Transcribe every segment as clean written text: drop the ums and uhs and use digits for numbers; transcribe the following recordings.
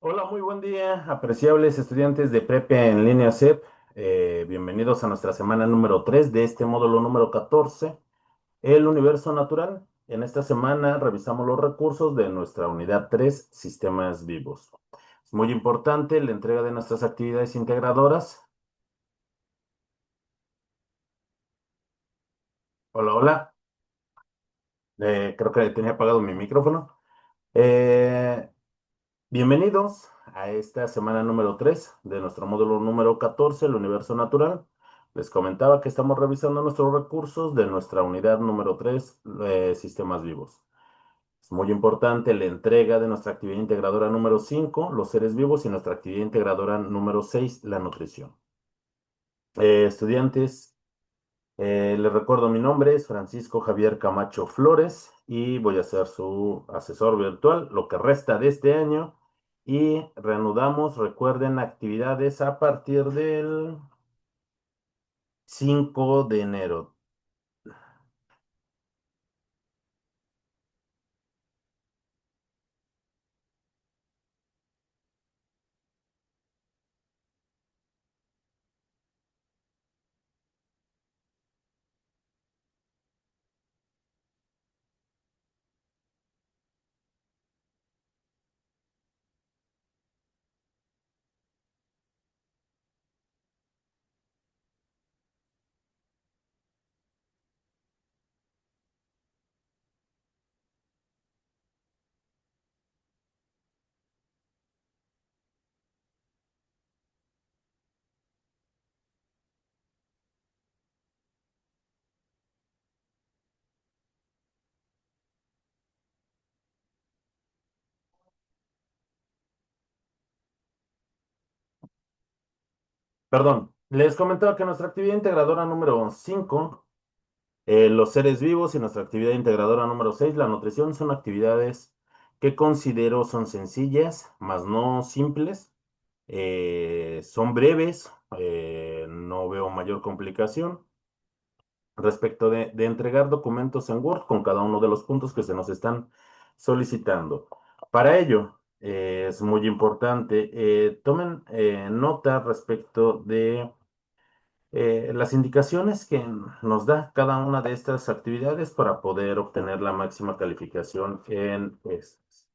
Hola, muy buen día, apreciables estudiantes de Prepa en línea CEP. Bienvenidos a nuestra semana número 3 de este módulo número 14, el universo natural. En esta semana revisamos los recursos de nuestra unidad 3, sistemas vivos. Es muy importante la entrega de nuestras actividades integradoras. Hola, hola. Creo que tenía apagado mi micrófono. Eh, Bienvenidos a esta semana número 3 de nuestro módulo número 14, el universo natural. Les comentaba que estamos revisando nuestros recursos de nuestra unidad número 3, sistemas vivos. Es muy importante la entrega de nuestra actividad integradora número 5, los seres vivos, y nuestra actividad integradora número 6, la nutrición. Estudiantes, les recuerdo, mi nombre es Francisco Javier Camacho Flores y voy a ser su asesor virtual lo que resta de este año. Y reanudamos, recuerden, actividades a partir del 5 de enero. Perdón, les comentaba que nuestra actividad integradora número 5, los seres vivos, y nuestra actividad integradora número 6, la nutrición, son actividades que considero son sencillas, más no simples. Son breves, no veo mayor complicación respecto de entregar documentos en Word con cada uno de los puntos que se nos están solicitando. Para ello, es muy importante, tomen nota respecto de las indicaciones que nos da cada una de estas actividades para poder obtener la máxima calificación en estas.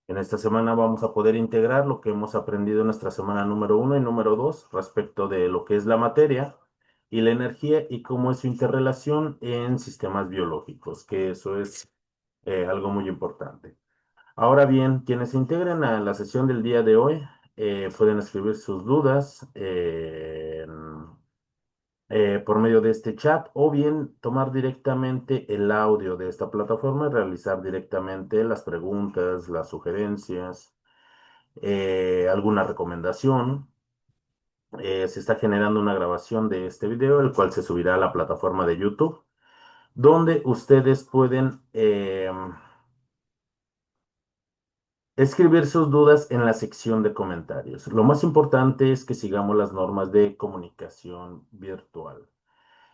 En esta semana vamos a poder integrar lo que hemos aprendido en nuestra semana número 1 y número 2 respecto de lo que es la materia y la energía y cómo es su interrelación en sistemas biológicos, que eso es algo muy importante. Ahora bien, quienes se integren a la sesión del día de hoy pueden escribir sus dudas por medio de este chat, o bien tomar directamente el audio de esta plataforma y realizar directamente las preguntas, las sugerencias, alguna recomendación. Se está generando una grabación de este video, el cual se subirá a la plataforma de YouTube, donde ustedes pueden escribir sus dudas en la sección de comentarios. Lo más importante es que sigamos las normas de comunicación virtual.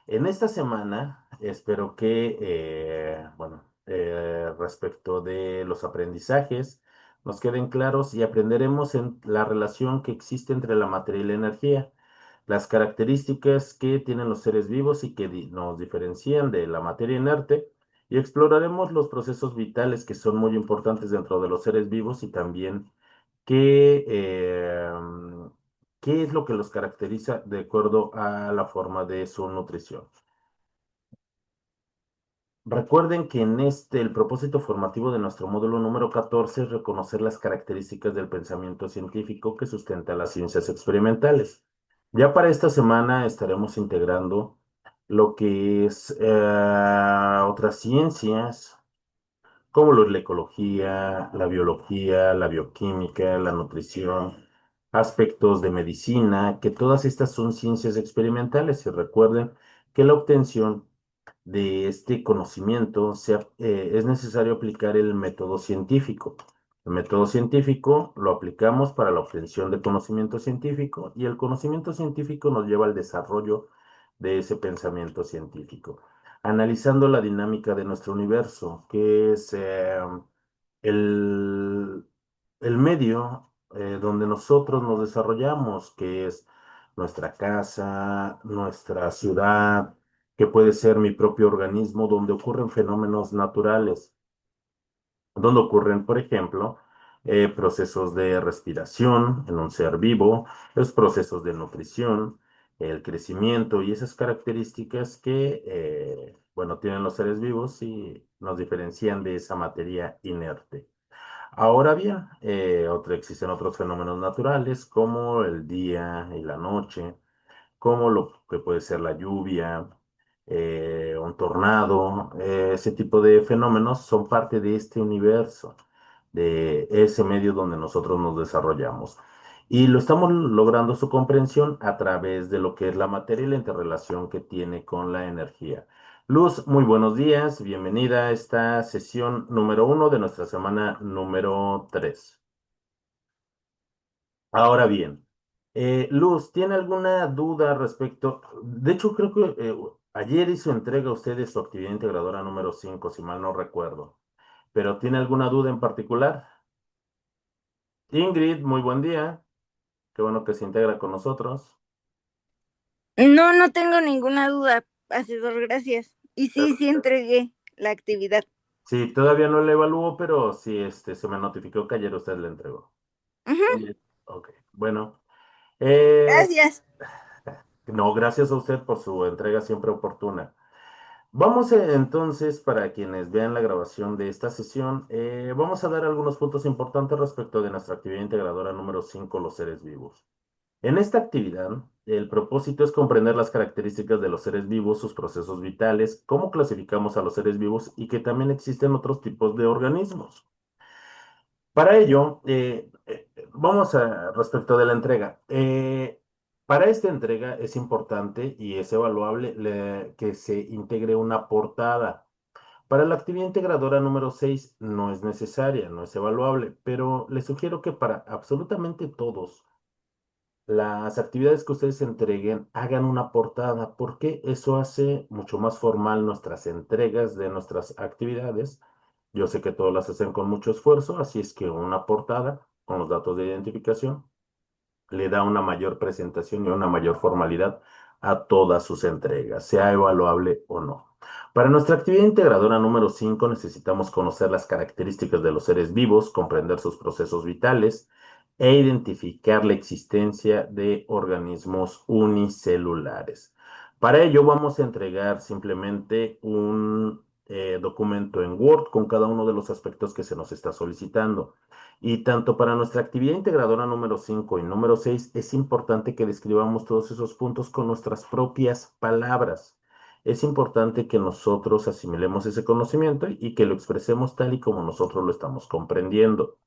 En esta semana, espero que, respecto de los aprendizajes, nos queden claros y aprenderemos en la relación que existe entre la materia y la energía, las características que tienen los seres vivos y que nos diferencian de la materia inerte, y exploraremos los procesos vitales que son muy importantes dentro de los seres vivos y también qué, qué es lo que los caracteriza de acuerdo a la forma de su nutrición. Recuerden que en el propósito formativo de nuestro módulo número 14 es reconocer las características del pensamiento científico que sustenta las ciencias experimentales. Ya para esta semana estaremos integrando lo que es otras ciencias, como lo es la ecología, la biología, la bioquímica, la nutrición, aspectos de medicina, que todas estas son ciencias experimentales. Y recuerden que la obtención de este conocimiento es necesario aplicar el método científico. El método científico lo aplicamos para la obtención de conocimiento científico, y el conocimiento científico nos lleva al desarrollo de ese pensamiento científico. Analizando la dinámica de nuestro universo, que es el, el medio donde nosotros nos desarrollamos, que es nuestra casa, nuestra ciudad, que puede ser mi propio organismo, donde ocurren fenómenos naturales donde ocurren, por ejemplo, procesos de respiración en un ser vivo, los procesos de nutrición, el crecimiento y esas características que, bueno, tienen los seres vivos y nos diferencian de esa materia inerte. Ahora bien, existen otros fenómenos naturales como el día y la noche, como lo que puede ser la lluvia, un tornado, ese tipo de fenómenos son parte de este universo, de ese medio donde nosotros nos desarrollamos. Y lo estamos logrando su comprensión a través de lo que es la materia y la interrelación que tiene con la energía. Luz, muy buenos días, bienvenida a esta sesión número 1 de nuestra semana número 3. Ahora bien, Luz, ¿tiene alguna duda respecto? De hecho, creo que ayer hizo entrega a usted de su actividad integradora número 5, si mal no recuerdo. ¿Pero tiene alguna duda en particular? Ingrid, muy buen día. Qué bueno que se integra con nosotros. No, no tengo ninguna duda, hacedor, gracias. Y sí, sí entregué la actividad. Sí, todavía no le evalúo, pero sí, se me notificó que ayer usted le entregó. Ujú, Oye, ok, bueno. Eh, gracias. no, gracias a usted por su entrega siempre oportuna. Vamos entonces, para quienes vean la grabación de esta sesión, vamos a dar algunos puntos importantes respecto de nuestra actividad integradora número 5, los seres vivos. En esta actividad, el propósito es comprender las características de los seres vivos, sus procesos vitales, cómo clasificamos a los seres vivos y que también existen otros tipos de organismos. Para ello, vamos a respecto de la entrega. Para esta entrega es importante y es evaluable que se integre una portada. Para la actividad integradora número 6 no es necesaria, no es evaluable, pero les sugiero que para absolutamente todos las actividades que ustedes entreguen hagan una portada, porque eso hace mucho más formal nuestras entregas de nuestras actividades. Yo sé que todas las hacen con mucho esfuerzo, así es que una portada con los datos de identificación le da una mayor presentación y una mayor formalidad a todas sus entregas, sea evaluable o no. Para nuestra actividad integradora número 5 necesitamos conocer las características de los seres vivos, comprender sus procesos vitales e identificar la existencia de organismos unicelulares. Para ello vamos a entregar simplemente un documento en Word con cada uno de los aspectos que se nos está solicitando. Y tanto para nuestra actividad integradora número 5 y número 6 es importante que describamos todos esos puntos con nuestras propias palabras. Es importante que nosotros asimilemos ese conocimiento y que lo expresemos tal y como nosotros lo estamos comprendiendo.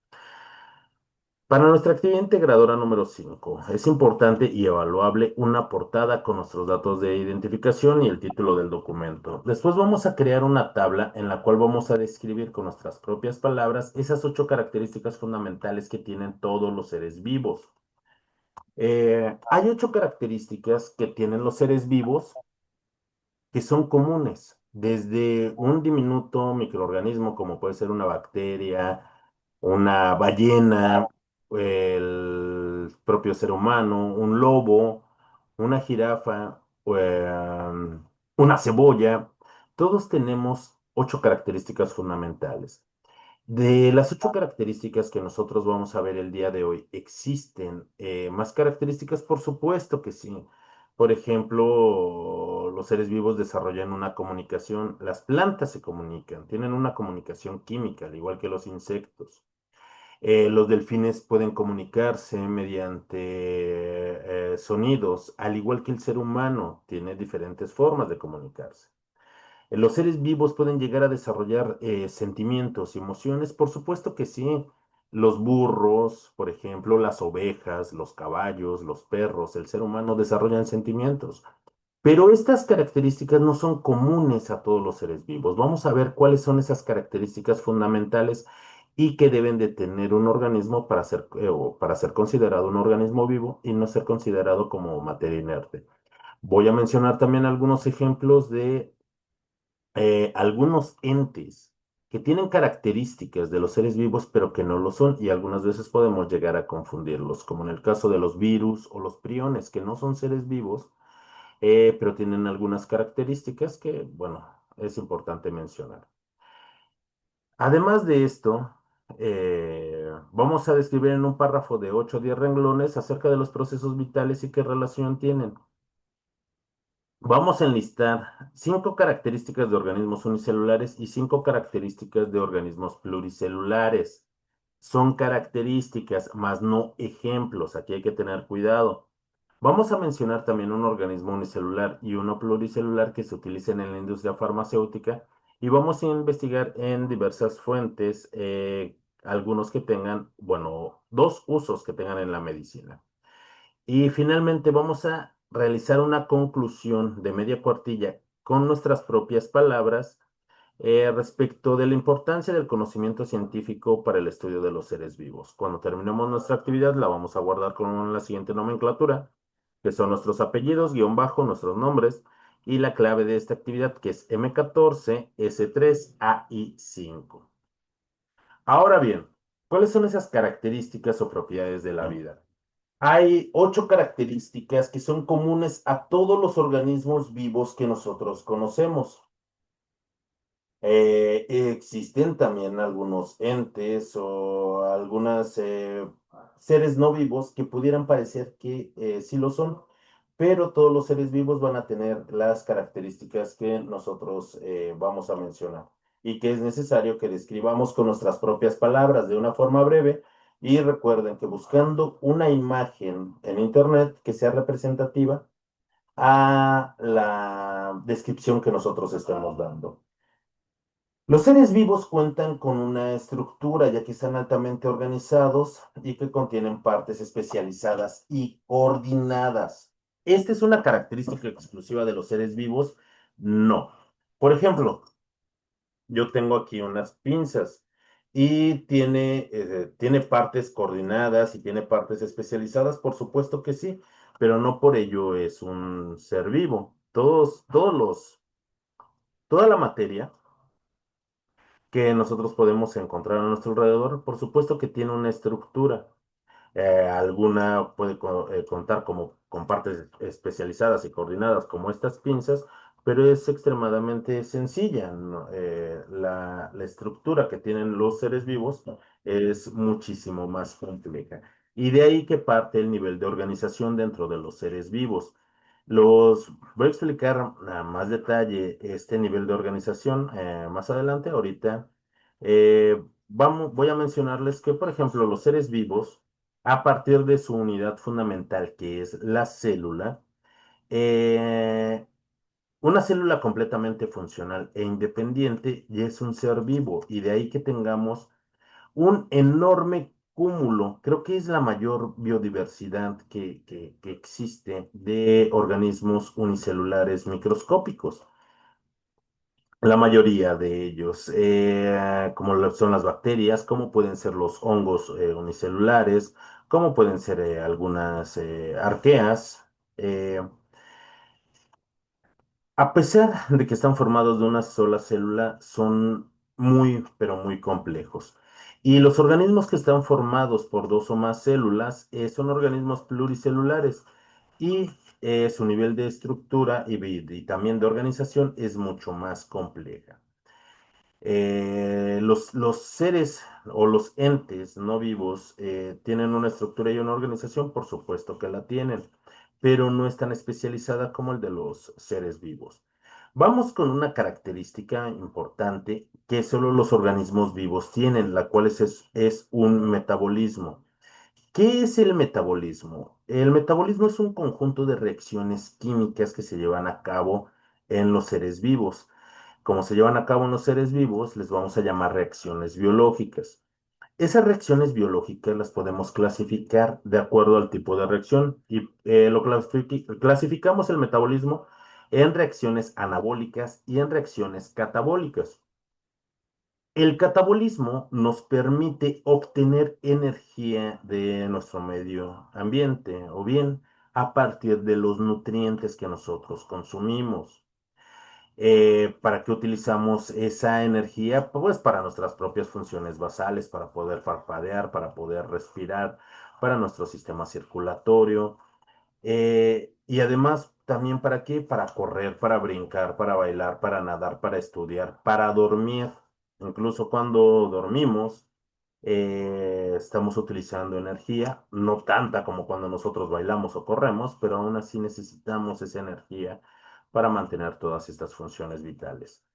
Para nuestra actividad integradora número 5 es importante y evaluable una portada con nuestros datos de identificación y el título del documento. Después vamos a crear una tabla en la cual vamos a describir con nuestras propias palabras esas 8 características fundamentales que tienen todos los seres vivos. Hay 8 características que tienen los seres vivos que son comunes, desde un diminuto microorganismo como puede ser una bacteria, una ballena, el propio ser humano, un lobo, una jirafa, una cebolla. Todos tenemos 8 características fundamentales. De las 8 características que nosotros vamos a ver el día de hoy, ¿existen más características? Por supuesto que sí. Por ejemplo, los seres vivos desarrollan una comunicación, las plantas se comunican, tienen una comunicación química, al igual que los insectos. Los delfines pueden comunicarse mediante sonidos, al igual que el ser humano tiene diferentes formas de comunicarse. ¿Los seres vivos pueden llegar a desarrollar sentimientos y emociones? Por supuesto que sí. Los burros, por ejemplo, las ovejas, los caballos, los perros, el ser humano desarrollan sentimientos. Pero estas características no son comunes a todos los seres vivos. Vamos a ver cuáles son esas características fundamentales y que deben de tener un organismo o para ser considerado un organismo vivo y no ser considerado como materia inerte. Voy a mencionar también algunos ejemplos de algunos entes. que tienen características de los seres vivos, pero que no lo son, y algunas veces podemos llegar a confundirlos, como en el caso de los virus o los priones, que no son seres vivos, pero tienen algunas características que, bueno, es importante mencionar. Además de esto, vamos a describir en un párrafo de 8 o 10 renglones acerca de los procesos vitales y qué relación tienen. Vamos a enlistar 5 características de organismos unicelulares y 5 características de organismos pluricelulares. Son características, más no ejemplos. Aquí hay que tener cuidado. Vamos a mencionar también un organismo unicelular y uno pluricelular que se utilizan en la industria farmacéutica y vamos a investigar en diversas fuentes algunos que tengan, bueno, 2 usos que tengan en la medicina. Y finalmente vamos a realizar una conclusión de media cuartilla con nuestras propias palabras respecto de la importancia del conocimiento científico para el estudio de los seres vivos. Cuando terminemos nuestra actividad, la vamos a guardar con la siguiente nomenclatura, que son nuestros apellidos, guión bajo, nuestros nombres, y la clave de esta actividad, que es M14, S3, AI5. Ahora bien, ¿cuáles son esas características o propiedades de la vida? Hay 8 características que son comunes a todos los organismos vivos que nosotros conocemos. Existen también algunos entes o algunos seres no vivos que pudieran parecer que sí lo son, pero todos los seres vivos van a tener las características que nosotros vamos a mencionar y que es necesario que describamos con nuestras propias palabras de una forma breve. Y recuerden que buscando una imagen en internet que sea representativa a la descripción que nosotros estemos dando. Los seres vivos cuentan con una estructura, ya que están altamente organizados y que contienen partes especializadas y coordinadas. ¿Esta es una característica exclusiva de los seres vivos? No. Por ejemplo, yo tengo aquí unas pinzas y tiene partes coordinadas y tiene partes especializadas, por supuesto que sí, pero no por ello es un ser vivo. Toda la materia que nosotros podemos encontrar a nuestro alrededor, por supuesto que tiene una estructura. Alguna puede contar como con partes especializadas y coordinadas como estas pinzas, pero es extremadamente sencilla, ¿no? La estructura que tienen los seres vivos es muchísimo más compleja. Y de ahí que parte el nivel de organización dentro de los seres vivos. Voy a explicar a más detalle este nivel de organización más adelante. Ahorita voy a mencionarles que, por ejemplo, los seres vivos, a partir de su unidad fundamental, que es la célula, eh, una célula completamente funcional e independiente y es un ser vivo, y de ahí que tengamos un enorme cúmulo, creo que es la mayor biodiversidad que existe de organismos unicelulares microscópicos. La mayoría de ellos, como son las bacterias, como pueden ser los hongos unicelulares, como pueden ser algunas arqueas. eh, a pesar de que están formados de una sola célula, son muy, pero muy complejos. Y los organismos que están formados por 2 o más células son organismos pluricelulares y su nivel de estructura y también de organización es mucho más compleja. Los seres o los entes no vivos tienen una estructura y una organización, por supuesto que la tienen, pero no es tan especializada como el de los seres vivos. Vamos con una característica importante que solo los organismos vivos tienen, la cual es un metabolismo. ¿Qué es el metabolismo? El metabolismo es un conjunto de reacciones químicas que se llevan a cabo en los seres vivos. Como se llevan a cabo en los seres vivos, les vamos a llamar reacciones biológicas. Esas reacciones biológicas las podemos clasificar de acuerdo al tipo de reacción y clasificamos el metabolismo en reacciones anabólicas y en reacciones catabólicas. El catabolismo nos permite obtener energía de nuestro medio ambiente o bien a partir de los nutrientes que nosotros consumimos. ¿Para qué utilizamos esa energía? Pues para nuestras propias funciones basales, para poder parpadear, para poder respirar, para nuestro sistema circulatorio. Y además, también para qué? Para correr, para brincar, para bailar, para nadar, para estudiar, para dormir. Incluso cuando dormimos, estamos utilizando energía, no tanta como cuando nosotros bailamos o corremos, pero aún así necesitamos esa energía para mantener todas estas funciones vitales.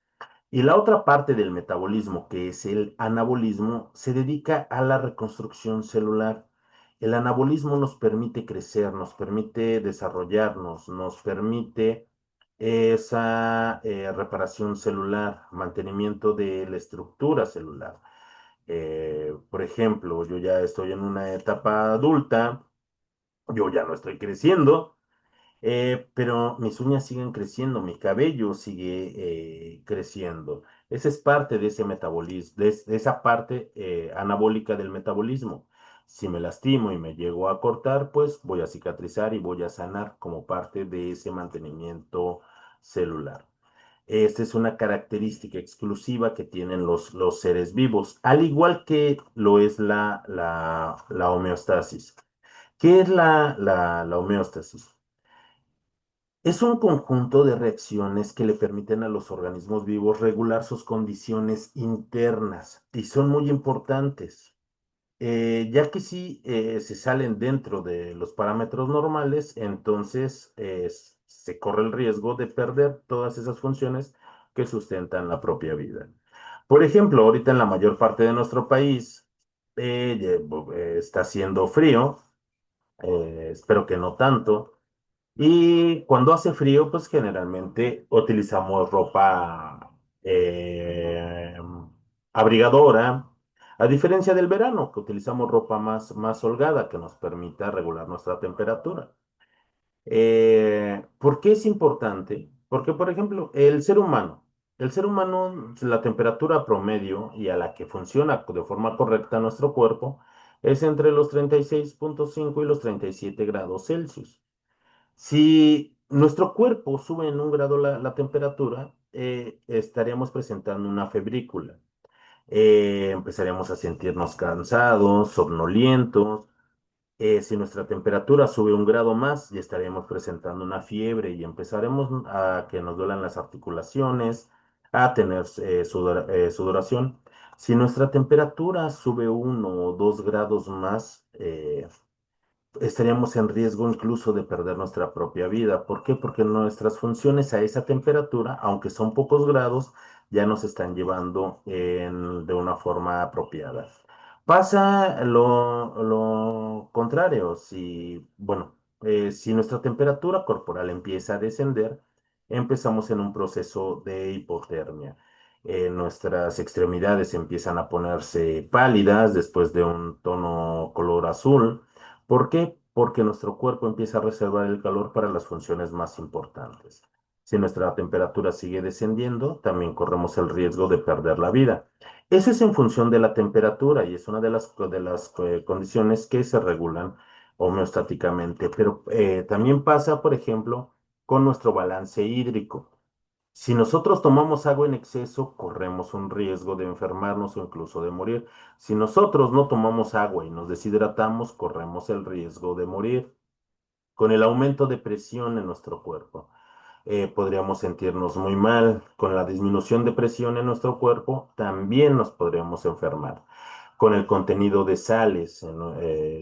Y la otra parte del metabolismo, que es el anabolismo, se dedica a la reconstrucción celular. El anabolismo nos permite crecer, nos permite desarrollarnos, nos permite esa reparación celular, mantenimiento de la estructura celular. Por ejemplo, yo ya estoy en una etapa adulta, yo ya no estoy creciendo, pero mis uñas siguen creciendo, mi cabello sigue creciendo. Esa es parte de ese metabolismo, de esa parte anabólica del metabolismo. Si me lastimo y me llego a cortar, pues voy a cicatrizar y voy a sanar como parte de ese mantenimiento celular. Esta es una característica exclusiva que tienen los seres vivos, al igual que lo es la homeostasis. ¿Qué es la homeostasis? Es un conjunto de reacciones que le permiten a los organismos vivos regular sus condiciones internas y son muy importantes, ya que si se salen dentro de los parámetros normales, entonces se corre el riesgo de perder todas esas funciones que sustentan la propia vida. Por ejemplo, ahorita en la mayor parte de nuestro país está haciendo frío, espero que no tanto. Y cuando hace frío, pues generalmente utilizamos ropa abrigadora, a diferencia del verano, que utilizamos ropa más holgada que nos permita regular nuestra temperatura. ¿Por qué es importante? Porque, por ejemplo, el ser humano, la temperatura promedio y a la que funciona de forma correcta nuestro cuerpo es entre los 36,5 y los 37 grados Celsius. Si nuestro cuerpo sube en 1 grado la temperatura, estaríamos presentando una febrícula. Empezaríamos a sentirnos cansados, somnolientos. Si nuestra temperatura sube 1 grado más, ya estaríamos presentando una fiebre y empezaremos a que nos duelan las articulaciones, a tener sudoración. Si nuestra temperatura sube 1 o 2 grados más, estaríamos en riesgo incluso de perder nuestra propia vida. ¿Por qué? Porque nuestras funciones a esa temperatura, aunque son pocos grados, ya nos están llevando de una forma apropiada. Pasa lo contrario, si nuestra temperatura corporal empieza a descender, empezamos en un proceso de hipotermia. Nuestras extremidades empiezan a ponerse pálidas después de un tono color azul. ¿Por qué? Porque nuestro cuerpo empieza a reservar el calor para las funciones más importantes. Si nuestra temperatura sigue descendiendo, también corremos el riesgo de perder la vida. Eso es en función de la temperatura y es una de las condiciones que se regulan homeostáticamente. Pero también pasa, por ejemplo, con nuestro balance hídrico. Si nosotros tomamos agua en exceso, corremos un riesgo de enfermarnos o incluso de morir. Si nosotros no tomamos agua y nos deshidratamos, corremos el riesgo de morir. Con el aumento de presión en nuestro cuerpo, podríamos sentirnos muy mal. Con la disminución de presión en nuestro cuerpo, también nos podríamos enfermar. Con el contenido de sales,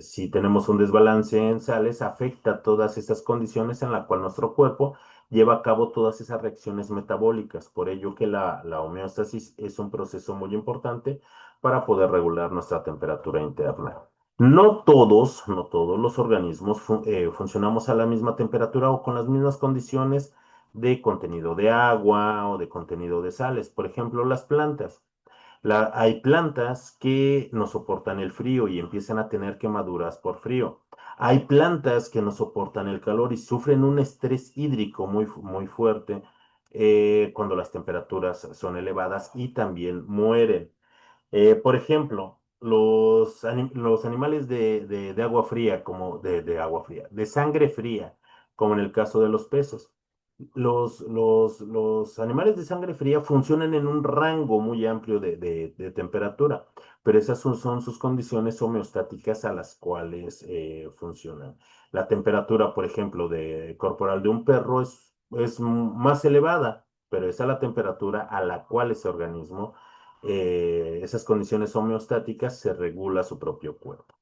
si tenemos un desbalance en sales, afecta todas esas condiciones en las cuales nuestro cuerpo lleva a cabo todas esas reacciones metabólicas. Por ello que la homeostasis es un proceso muy importante para poder regular nuestra temperatura interna. No todos los organismos funcionamos a la misma temperatura o con las mismas condiciones de contenido de agua o de contenido de sales. Por ejemplo, las plantas. Hay plantas que no soportan el frío y empiezan a tener quemaduras por frío. Hay plantas que no soportan el calor y sufren un estrés hídrico muy fuerte cuando las temperaturas son elevadas y también mueren. Por ejemplo, los animales de agua fría, de agua fría, de sangre fría, como en el caso de los peces. Los animales de sangre fría funcionan en un rango muy amplio de temperatura, pero esas son sus condiciones homeostáticas a las cuales funcionan. La temperatura, por ejemplo, corporal de un perro es más elevada, pero esa es la temperatura a la cual ese organismo, esas condiciones homeostáticas, se regula su propio cuerpo.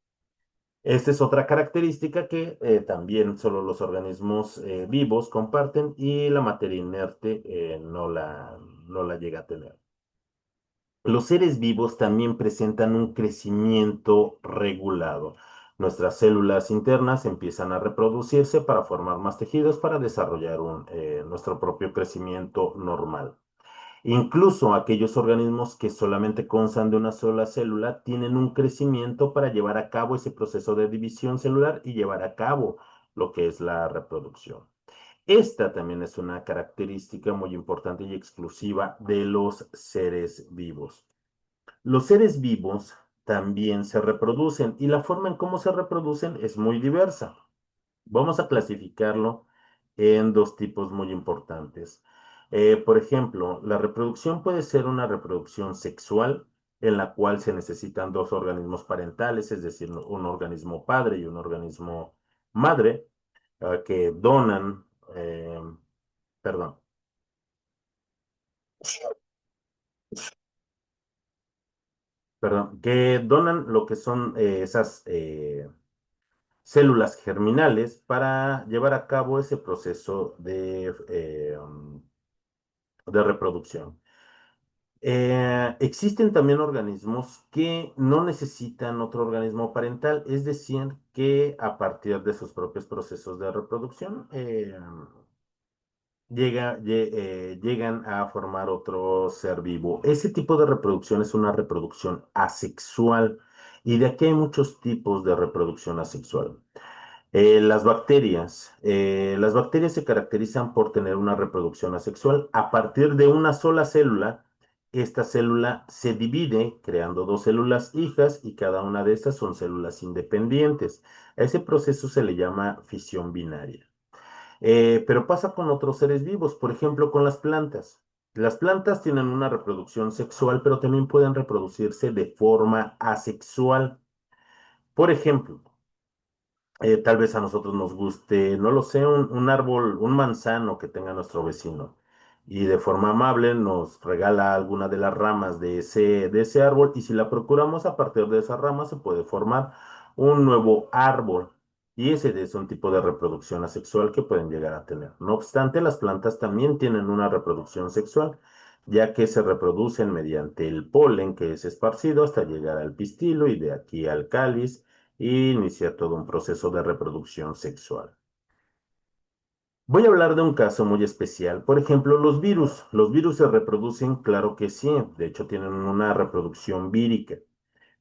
Esta es otra característica que también solo los organismos vivos comparten y la materia inerte no la llega a tener. Los seres vivos también presentan un crecimiento regulado. Nuestras células internas empiezan a reproducirse para formar más tejidos para desarrollar nuestro propio crecimiento normal. Incluso aquellos organismos que solamente constan de una sola célula tienen un crecimiento para llevar a cabo ese proceso de división celular y llevar a cabo lo que es la reproducción. Esta también es una característica muy importante y exclusiva de los seres vivos. Los seres vivos también se reproducen y la forma en cómo se reproducen es muy diversa. Vamos a clasificarlo en dos tipos muy importantes. Por ejemplo, la reproducción puede ser una reproducción sexual en la cual se necesitan dos organismos parentales, es decir, un organismo padre y un organismo madre, que donan, eh, perdón, que donan lo que son esas células germinales para llevar a cabo ese proceso de reproducción. Existen también organismos que no necesitan otro organismo parental, es decir, que a partir de sus propios procesos de reproducción llegan a formar otro ser vivo. Ese tipo de reproducción es una reproducción asexual y de aquí hay muchos tipos de reproducción asexual. Las bacterias se caracterizan por tener una reproducción asexual. A partir de una sola célula, esta célula se divide creando dos células hijas y cada una de estas son células independientes. A ese proceso se le llama fisión binaria. Pero pasa con otros seres vivos, por ejemplo, con las plantas. Las plantas tienen una reproducción sexual, pero también pueden reproducirse de forma asexual. Por ejemplo, tal vez a nosotros nos guste, no lo sé, un árbol, un manzano que tenga nuestro vecino. Y de forma amable nos regala alguna de las ramas de ese árbol. Y si la procuramos a partir de esa rama, se puede formar un nuevo árbol. Y ese es un tipo de reproducción asexual que pueden llegar a tener. No obstante, las plantas también tienen una reproducción sexual, ya que se reproducen mediante el polen que es esparcido hasta llegar al pistilo y de aquí al cáliz y inicia todo un proceso de reproducción sexual. Voy a hablar de un caso muy especial. Por ejemplo, los virus. Los virus se reproducen, claro que sí. De hecho, tienen una reproducción vírica.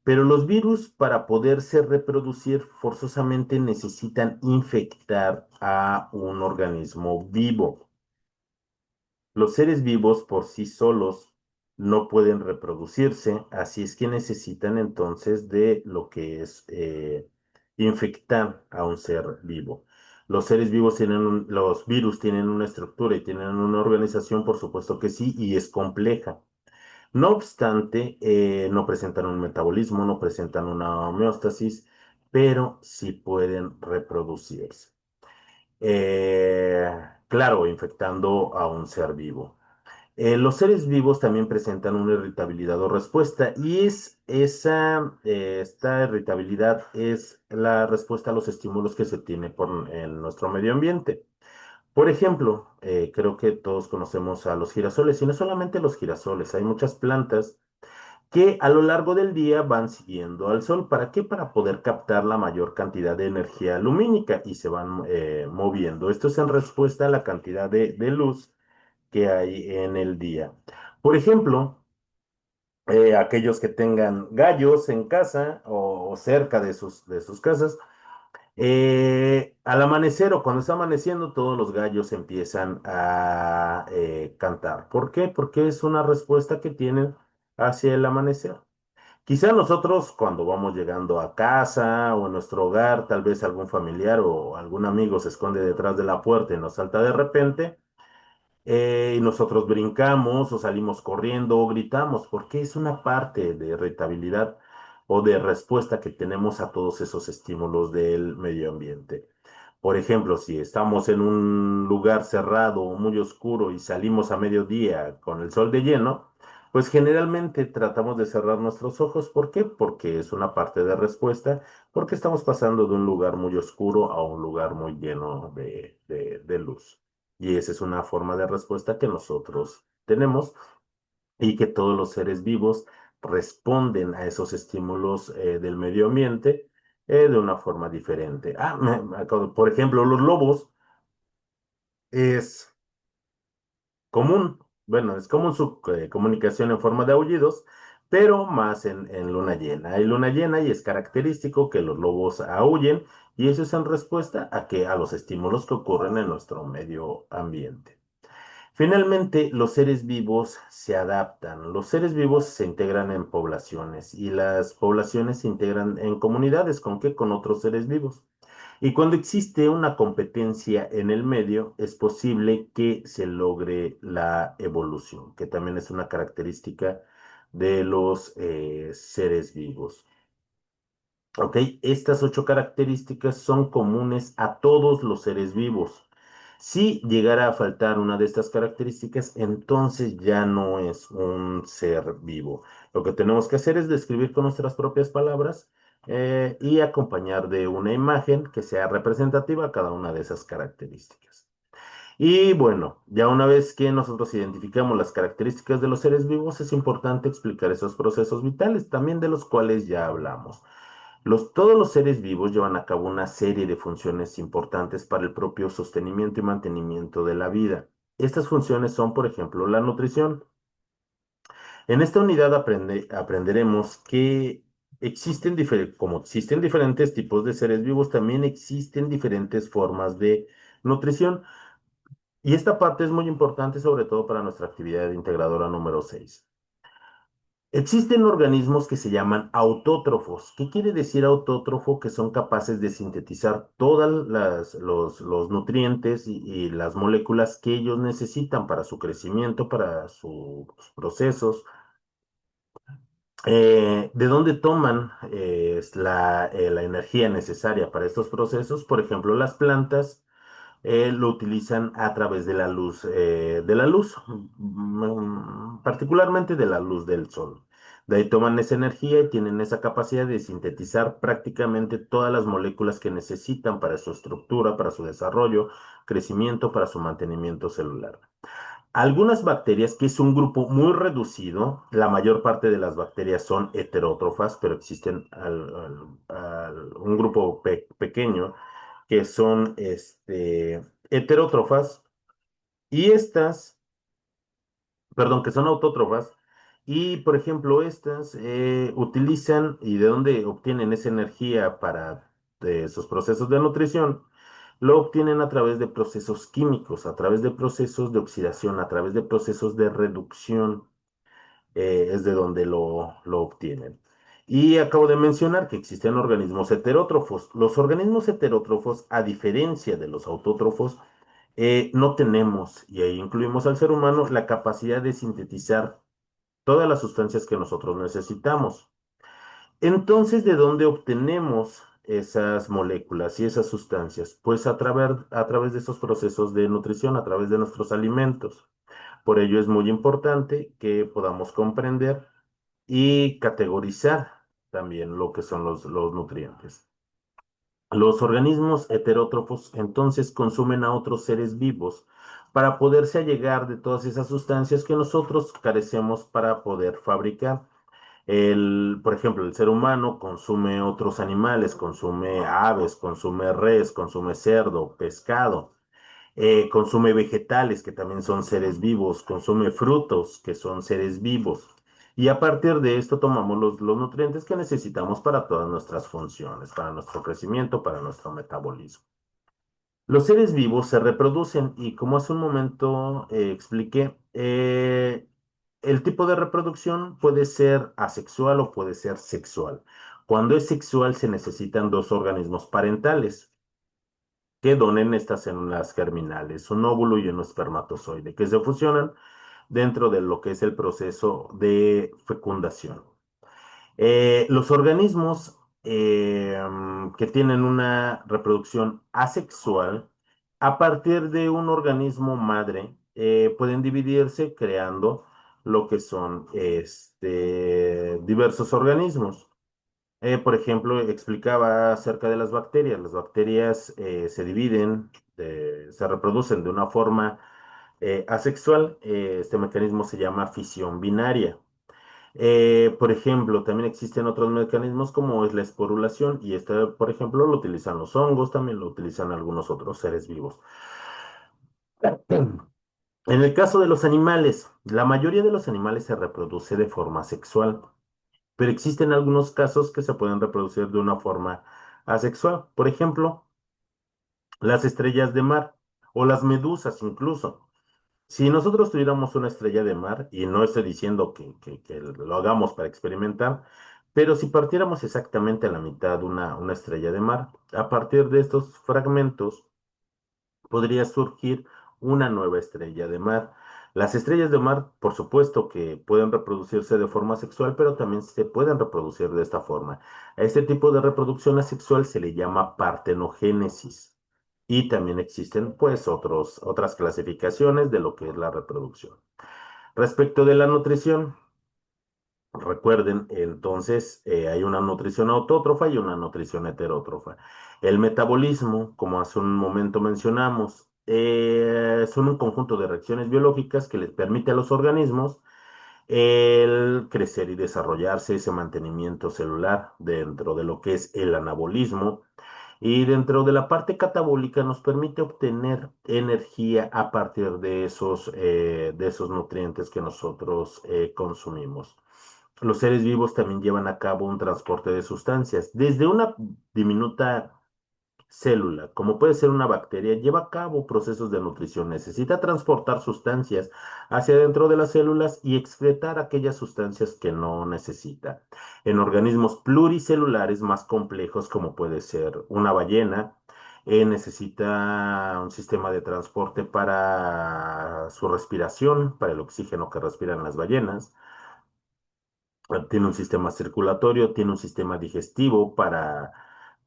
Pero los virus, para poderse reproducir, forzosamente necesitan infectar a un organismo vivo. Los seres vivos por sí solos no pueden reproducirse, así es que necesitan entonces de lo que es infectar a un ser vivo. Los seres vivos los virus tienen una estructura y tienen una organización, por supuesto que sí, y es compleja. No obstante, no presentan un metabolismo, no presentan una homeostasis, pero sí pueden reproducirse. Eh, claro, infectando a un ser vivo. Los seres vivos también presentan una irritabilidad o respuesta y esta irritabilidad es la respuesta a los estímulos que se tiene en nuestro medio ambiente. Por ejemplo, creo que todos conocemos a los girasoles y no solamente los girasoles, hay muchas plantas que a lo largo del día van siguiendo al sol. ¿Para qué? Para poder captar la mayor cantidad de energía lumínica y se van moviendo. Esto es en respuesta a la cantidad de luz que hay en el día. Por ejemplo, aquellos que tengan gallos en casa o cerca de sus casas, al amanecer o cuando está amaneciendo, todos los gallos empiezan a cantar. ¿Por qué? Porque es una respuesta que tienen hacia el amanecer. Quizá nosotros cuando vamos llegando a casa o en nuestro hogar, tal vez algún familiar o algún amigo se esconde detrás de la puerta y nos salta de repente. y nosotros brincamos o salimos corriendo o gritamos, porque es una parte de irritabilidad o de respuesta que tenemos a todos esos estímulos del medio ambiente. Por ejemplo, si estamos en un lugar cerrado o muy oscuro y salimos a mediodía con el sol de lleno, pues generalmente tratamos de cerrar nuestros ojos. ¿Por qué? Porque es una parte de respuesta, porque estamos pasando de un lugar muy oscuro a un lugar muy lleno de luz. Y esa es una forma de respuesta que nosotros tenemos y que todos los seres vivos responden a esos estímulos del medio ambiente de una forma diferente. Por ejemplo, los lobos es común, bueno, es común su comunicación en forma de aullidos, pero más en luna llena. Hay luna llena y es característico que los lobos aúllen y eso es en respuesta a los estímulos que ocurren en nuestro medio ambiente. Finalmente, los seres vivos se adaptan. Los seres vivos se integran en poblaciones y las poblaciones se integran en comunidades. ¿Con qué? Con otros seres vivos. Y cuando existe una competencia en el medio, es posible que se logre la evolución, que también es una característica de los seres vivos. ¿Ok? Estas 8 características son comunes a todos los seres vivos. Si llegara a faltar una de estas características, entonces ya no es un ser vivo. Lo que tenemos que hacer es describir con nuestras propias palabras y acompañar de una imagen que sea representativa a cada una de esas características. Y bueno, ya una vez que nosotros identificamos las características de los seres vivos, es importante explicar esos procesos vitales, también de los cuales ya hablamos. Todos los seres vivos llevan a cabo una serie de funciones importantes para el propio sostenimiento y mantenimiento de la vida. Estas funciones son, por ejemplo, la nutrición. En esta unidad aprenderemos que como existen diferentes tipos de seres vivos, también existen diferentes formas de nutrición. Y esta parte es muy importante, sobre todo para nuestra actividad integradora número 6. Existen organismos que se llaman autótrofos. ¿Qué quiere decir autótrofo? Que son capaces de sintetizar todos los nutrientes y las moléculas que ellos necesitan para su crecimiento, para sus procesos. ¿De dónde toman la energía necesaria para estos procesos? Por ejemplo, las plantas lo utilizan a través de la luz, particularmente de la luz del sol. De ahí toman esa energía y tienen esa capacidad de sintetizar prácticamente todas las moléculas que necesitan para su estructura, para su desarrollo, crecimiento, para su mantenimiento celular. Algunas bacterias, que es un grupo muy reducido, la mayor parte de las bacterias son heterótrofas, pero existen un grupo pequeño que son heterótrofas y estas, perdón, que son autótrofas. Y, por ejemplo, estas utilizan y de dónde obtienen esa energía para sus procesos de nutrición, lo obtienen a través de procesos químicos, a través de procesos de oxidación, a través de procesos de reducción, es de donde lo obtienen. Y acabo de mencionar que existen organismos heterótrofos. Los organismos heterótrofos, a diferencia de los autótrofos, no tenemos, y ahí incluimos al ser humano, la capacidad de sintetizar todas las sustancias que nosotros necesitamos. Entonces, ¿de dónde obtenemos esas moléculas y esas sustancias? Pues a través de esos procesos de nutrición, a través de nuestros alimentos. Por ello es muy importante que podamos comprender y categorizar también lo que son los nutrientes. Los organismos heterótrofos entonces consumen a otros seres vivos para poderse allegar de todas esas sustancias que nosotros carecemos para poder fabricar. Por ejemplo, el ser humano consume otros animales, consume aves, consume res, consume cerdo, pescado, consume vegetales, que también son seres vivos, consume frutos, que son seres vivos. Y a partir de esto tomamos los nutrientes que necesitamos para todas nuestras funciones, para nuestro crecimiento, para nuestro metabolismo. Los seres vivos se reproducen y como hace un momento expliqué, el tipo de reproducción puede ser asexual o puede ser sexual. Cuando es sexual se necesitan dos organismos parentales. que donen estas células germinales, un óvulo y un espermatozoide, que se fusionan dentro de lo que es el proceso de fecundación. Los organismos que tienen una reproducción asexual, a partir de un organismo madre, pueden dividirse creando lo que son diversos organismos. Por ejemplo, explicaba acerca de las bacterias. Las bacterias se dividen, se reproducen de una forma asexual. Este mecanismo se llama fisión binaria. Por ejemplo, también existen otros mecanismos como es la esporulación y este, por ejemplo, lo utilizan los hongos, también lo utilizan algunos otros seres vivos. En el caso de los animales, la mayoría de los animales se reproduce de forma sexual, pero existen algunos casos que se pueden reproducir de una forma asexual. Por ejemplo, las estrellas de mar o las medusas incluso. Si nosotros tuviéramos una estrella de mar, y no estoy diciendo que lo hagamos para experimentar, pero si partiéramos exactamente a la mitad una estrella de mar, a partir de estos fragmentos podría surgir una nueva estrella de mar. Las estrellas de mar, por supuesto que pueden reproducirse de forma sexual, pero también se pueden reproducir de esta forma. A este tipo de reproducción asexual se le llama partenogénesis. Y también existen, pues, otras clasificaciones de lo que es la reproducción. Respecto de la nutrición, recuerden, entonces hay una nutrición autótrofa y una nutrición heterótrofa. El metabolismo, como hace un momento mencionamos, son un conjunto de reacciones biológicas que les permite a los organismos el crecer y desarrollarse, ese mantenimiento celular dentro de lo que es el anabolismo. Y dentro de la parte catabólica nos permite obtener energía a partir de esos nutrientes que nosotros consumimos. Los seres vivos también llevan a cabo un transporte de sustancias. Desde una diminuta célula, como puede ser una bacteria, lleva a cabo procesos de nutrición. Necesita transportar sustancias hacia dentro de las células y excretar aquellas sustancias que no necesita. En organismos pluricelulares más complejos, como puede ser una ballena, necesita un sistema de transporte para su respiración, para el oxígeno que respiran las ballenas. Tiene un sistema circulatorio, tiene un sistema digestivo para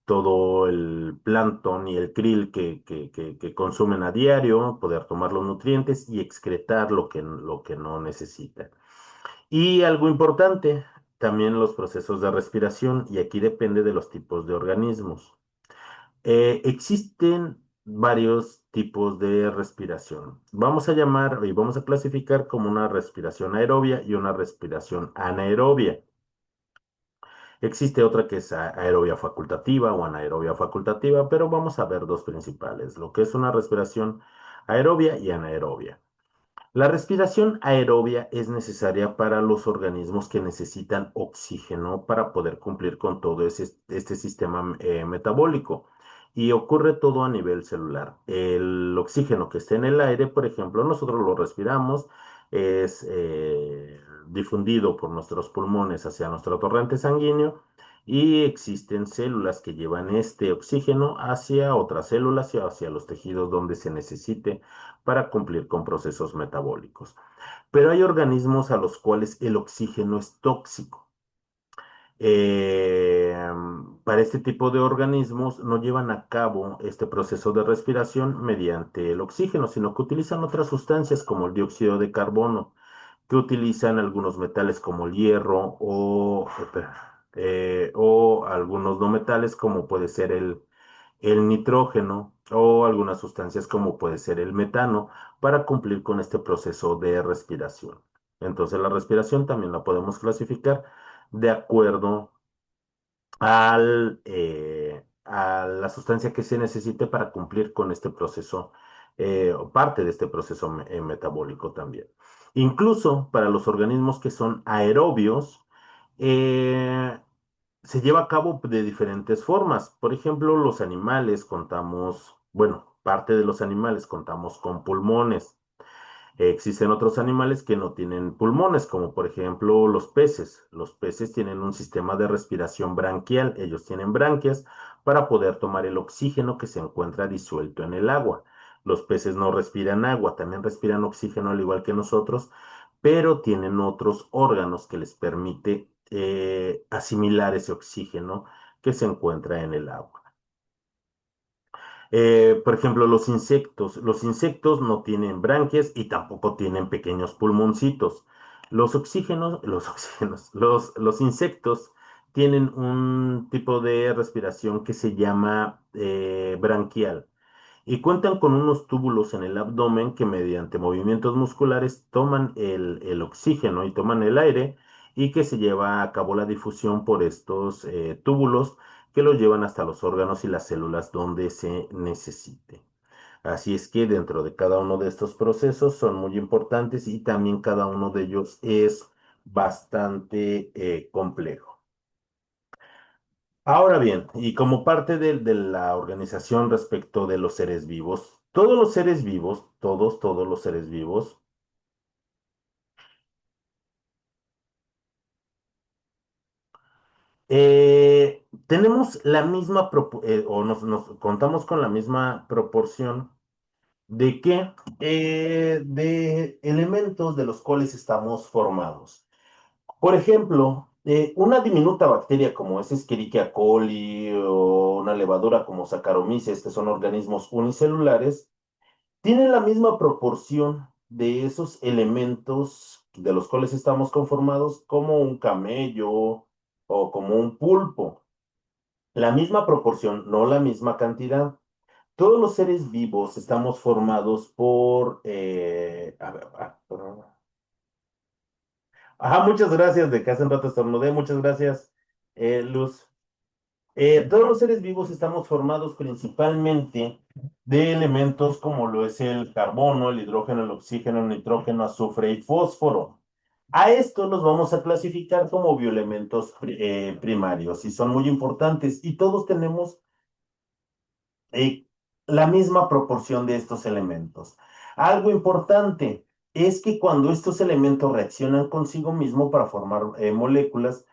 todo el plancton y el krill que consumen a diario, poder tomar los nutrientes y excretar lo que no necesita. Y algo importante, también los procesos de respiración, y aquí depende de los tipos de organismos. Existen varios tipos de respiración. Vamos a llamar y vamos a clasificar como una respiración aerobia y una respiración anaerobia. Existe otra que es aerobia facultativa o anaerobia facultativa, pero vamos a ver dos principales, lo que es una respiración aerobia y anaerobia. La respiración aerobia es necesaria para los organismos que necesitan oxígeno para poder cumplir con todo este sistema metabólico. Y ocurre todo a nivel celular. El oxígeno que está en el aire, por ejemplo, nosotros lo respiramos, es difundido por nuestros pulmones hacia nuestro torrente sanguíneo y existen células que llevan este oxígeno hacia otras células y hacia los tejidos donde se necesite para cumplir con procesos metabólicos. Pero hay organismos a los cuales el oxígeno es tóxico. Eh, para este tipo de organismos no llevan a cabo este proceso de respiración mediante el oxígeno, sino que utilizan otras sustancias como el dióxido de carbono, que utilizan algunos metales como el hierro o algunos no metales como puede ser el nitrógeno o algunas sustancias como puede ser el metano para cumplir con este proceso de respiración. Entonces la respiración también la podemos clasificar de acuerdo a la sustancia que se necesite para cumplir con este proceso, o parte de este proceso metabólico también. Incluso para los organismos que son aerobios, eh, se lleva a cabo de diferentes formas. Por ejemplo, los animales contamos, bueno, parte de los animales contamos con pulmones. Existen otros animales que no tienen pulmones, como por ejemplo los peces. Los peces tienen un sistema de respiración branquial. Ellos tienen branquias para poder tomar el oxígeno que se encuentra disuelto en el agua. Los peces no respiran agua, también respiran oxígeno al igual que nosotros, pero tienen otros órganos que les permite asimilar ese oxígeno que se encuentra en el agua. Por ejemplo, los insectos no tienen branquias y tampoco tienen pequeños pulmoncitos. Los insectos tienen un tipo de respiración que se llama branquial y cuentan con unos túbulos en el abdomen que mediante movimientos musculares toman el oxígeno y toman el aire y que se lleva a cabo la difusión por estos túbulos que los llevan hasta los órganos y las células donde se necesite. Así es que dentro de cada uno de estos procesos son muy importantes y también cada uno de ellos es bastante complejo. Ahora bien, y como parte de la organización respecto de los seres vivos, todos los seres vivos, todos los seres vivos, tenemos la misma, o nos contamos con la misma proporción de que de elementos de los cuales estamos formados. Por ejemplo, una diminuta bacteria como es Escherichia coli o una levadura como Saccharomyces, que son organismos unicelulares, tienen la misma proporción de esos elementos de los cuales estamos conformados como un camello o como un pulpo. La misma proporción, no la misma cantidad. Todos los seres vivos estamos formados por... a ver, muchas gracias, de que hace un rato estornudé, muchas gracias, Luz. Todos los seres vivos estamos formados principalmente de elementos como lo es el carbono, el hidrógeno, el oxígeno, el nitrógeno, azufre y fósforo. A estos los vamos a clasificar como bioelementos primarios y son muy importantes y todos tenemos eh, la misma proporción de estos elementos. Algo importante es que cuando estos elementos reaccionan consigo mismo para formar moléculas,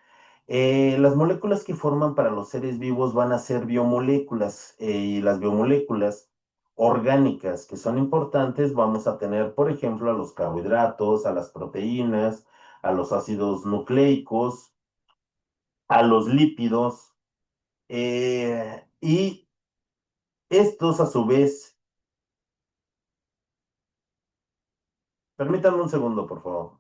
las moléculas que forman para los seres vivos van a ser biomoléculas y las biomoléculas orgánicas que son importantes vamos a tener, por ejemplo, a los carbohidratos, a las proteínas, a los ácidos nucleicos, a los lípidos y estos a su vez, permítanme un segundo, por favor.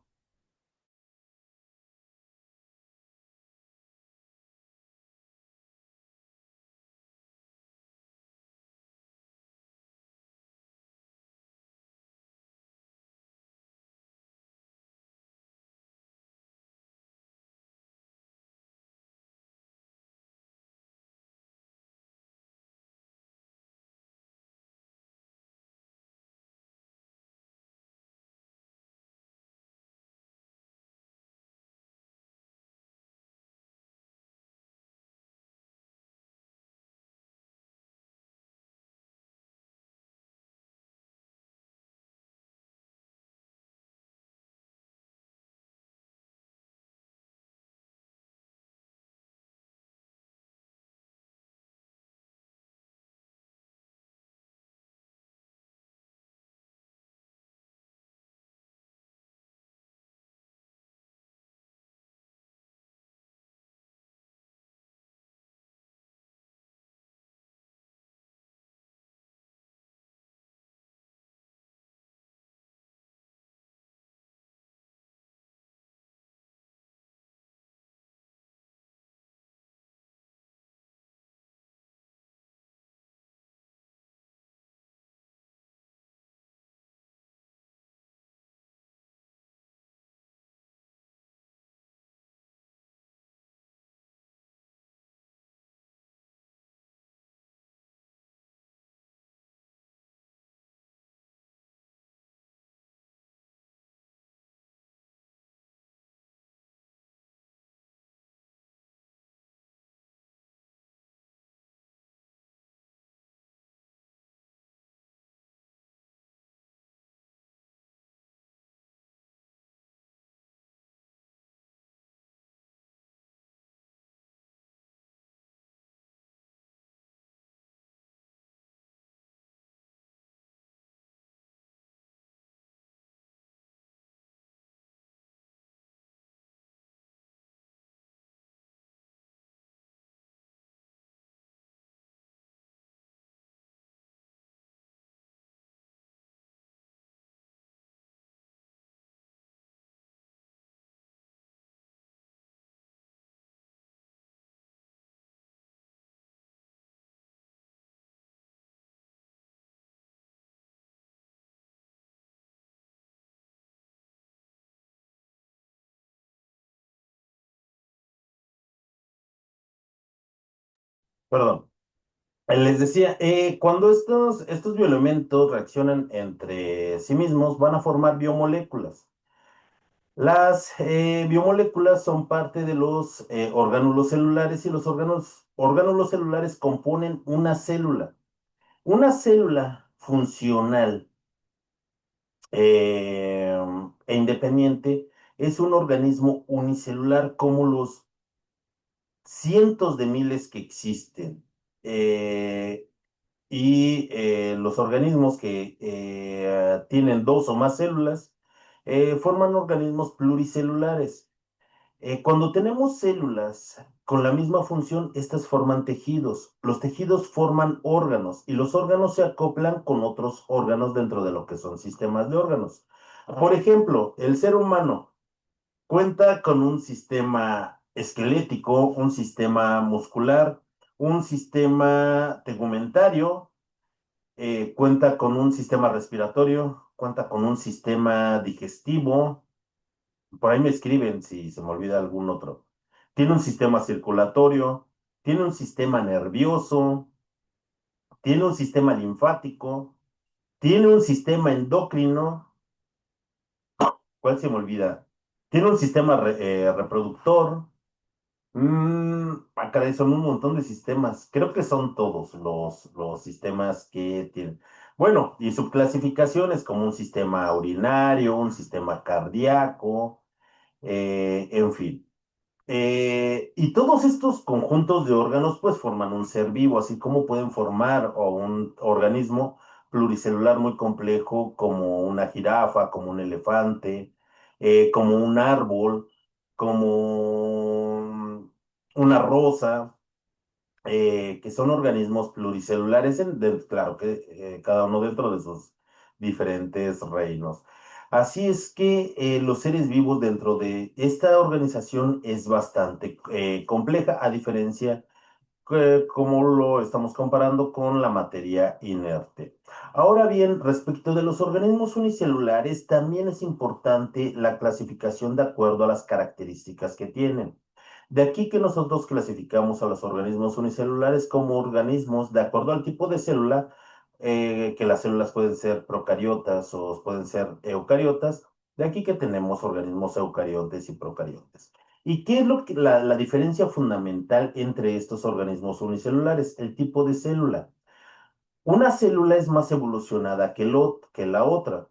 Perdón. Les decía, cuando estos bioelementos reaccionan entre sí mismos, van a formar biomoléculas. Las biomoléculas son parte de los orgánulos celulares y los orgánulos celulares componen una célula. Una célula funcional eh, e independiente es un organismo unicelular como los cientos de miles que existen. Eh, los organismos que tienen dos o más células forman organismos pluricelulares. Cuando tenemos células con la misma función, estas forman tejidos. Los tejidos forman órganos y los órganos se acoplan con otros órganos dentro de lo que son sistemas de órganos. Por ejemplo, el ser humano cuenta con un sistema esquelético, un sistema muscular, un sistema tegumentario, cuenta con un sistema respiratorio, cuenta con un sistema digestivo. Por ahí me escriben si se me olvida algún otro. Tiene un sistema circulatorio, tiene un sistema nervioso, tiene un sistema linfático, tiene un sistema endocrino. ¿Cuál se me olvida? Tiene un sistema reproductor. Caray, son un montón de sistemas. Creo que son todos los sistemas que tienen. Bueno, y subclasificaciones como un sistema urinario, un sistema cardíaco, en fin. Y todos estos conjuntos de órganos pues forman un ser vivo, así como pueden formar o un organismo pluricelular muy complejo como una jirafa, como un elefante, como un árbol, como una rosa, que son organismos pluricelulares, claro que cada uno dentro de sus diferentes reinos. Así es que los seres vivos dentro de esta organización es bastante compleja, a diferencia como lo estamos comparando con la materia inerte. Ahora bien, respecto de los organismos unicelulares, también es importante la clasificación de acuerdo a las características que tienen. De aquí que nosotros clasificamos a los organismos unicelulares como organismos de acuerdo al tipo de célula, que las células pueden ser procariotas o pueden ser eucariotas. De aquí que tenemos organismos eucariotes y procariotes. ¿Y qué es la diferencia fundamental entre estos organismos unicelulares? El tipo de célula. Una célula es más evolucionada que la otra.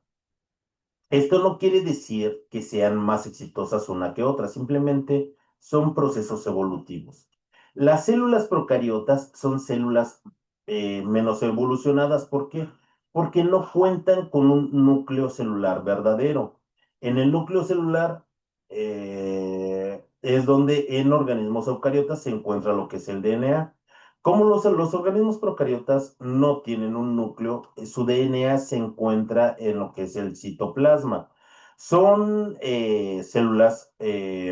Esto no quiere decir que sean más exitosas una que otra, simplemente son procesos evolutivos. Las células procariotas son células menos evolucionadas. ¿Por qué? Porque no cuentan con un núcleo celular verdadero. En el núcleo celular es donde en organismos eucariotas se encuentra lo que es el DNA. Como los organismos procariotas no tienen un núcleo, su DNA se encuentra en lo que es el citoplasma. Son células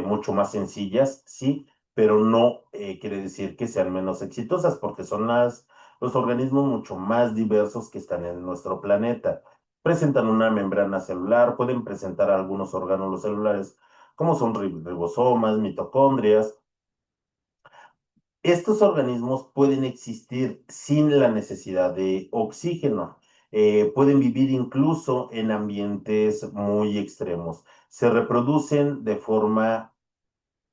mucho más sencillas, sí, pero no quiere decir que sean menos exitosas, porque son los organismos mucho más diversos que están en nuestro planeta. Presentan una membrana celular, pueden presentar algunos orgánulos celulares, como son ribosomas, mitocondrias. Estos organismos pueden existir sin la necesidad de oxígeno. Pueden vivir incluso en ambientes muy extremos. Se reproducen de forma